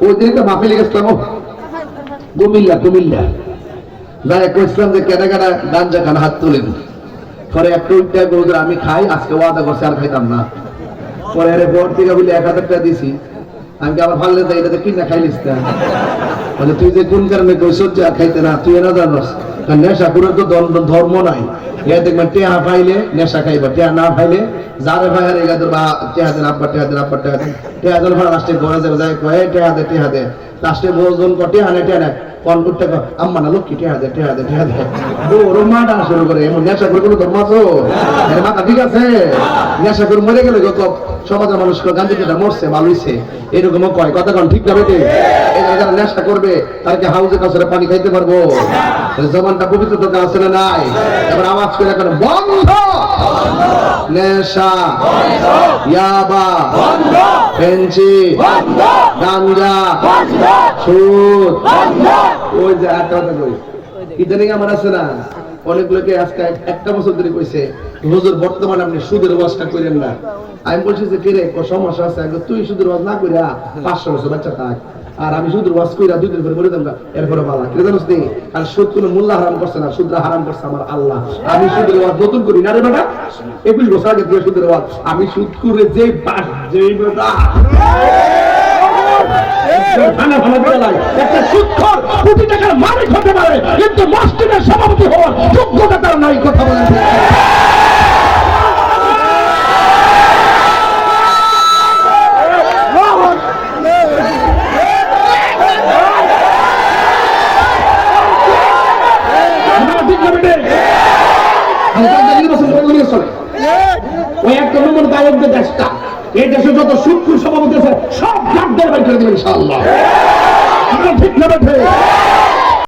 ওই দিন তো মাহফিলে গেছিলাম কুমিল্লা যারা কইছিলাম যে কেনা কেনা গাঞ্জা খান হাত তুলেন, পরে একটা উল্টা বলতে আমি খাই, আজকে ওয়াদা করছি আর খাইতাম না। পরে আরে ভোর থেকে বলে 1000 টাকা দিছি, আমি আবার ভাবলে যাই এটাতে কিনা খাইলিস না, বলে তুই যে কোন কারণে কইছ যে খাইতে না, তুই না জানোস নেশা করে তো ধর্ম নাই। এ দেখবেন টেহা পাইলে নেশা খাইবা, টেহা না পাইলে যারে ভাই আর এগাদের বা টেহা দেন আব্বা টেহা দেন আব্বা টেহা দেন, টেহা দেন ভাড়া লাস্টে ঘরে যাবে যায় কয়ে টেহা দে লাস্টে ভোজন কটে হানে টেহা কনকুটটা আম্মা না লক্ষ্মী টেহা দে বড় মাটা শুরু করে। এমন নেশা করে কোনো ধর্ম আছো? এর মাথা ঠিক আছে? নেশা করে মরে গেলে যত সমাজের মানুষ গান্ধী যেটা মরছে ভালোইছে এরকম কয় কথা কন ঠিক না বেটে? যারা নেশা করবে তাকে হাউজে কাছে পানি খাইতে পারবো? জবানটা পবিত্র তো আছে না নাই? এবার আওয়াজ করে এখন বন্ধ, নেশা, ইয়াবা, ফেন্সি, গাঞ্জা, সুদ, ওই যে একটা কথা কই ইদানিং আমার আছে না অনেক লোকে আজকে একটা বছর ধরে কইছে হুজুর বর্তমানে আপনি সুদের ওয়াজটা করেন না। আমি বলছি যে কিরে সমস্যা আছে, তুই সুদের ওয়াজ না কইরা 500 বছর বাচ্চা থাক, আর আমি সুদের ওয়াজ কইরা 2 দিন পরে বলে দেব এরপরে বালা কি জানোস নি? আর সুদ কোন মোল্লা হারাম করছে না, সুদরা হারাম করছে আমার আল্লাহ। আমি সুদের ওয়াজ নতুন করি না রে বেটা, 21 বছর আগে থেকে সুদের ওয়াজ আমি সুদ করে যেই পাস যেই বেটা একটা সুদখোর কোটি টাকার মালিক হতে পারে, কিন্তু মসজিদের সভাপতি হওয়ার যোগ্যতা তার নাই। কথা বলেন ওই একটা নমুনা দায়ক দেশটা, এই দেশে যত সুদখোর সভাপতি আছে সব জাগদের বাইর করে দেবেন ইনশাআল্লাহ।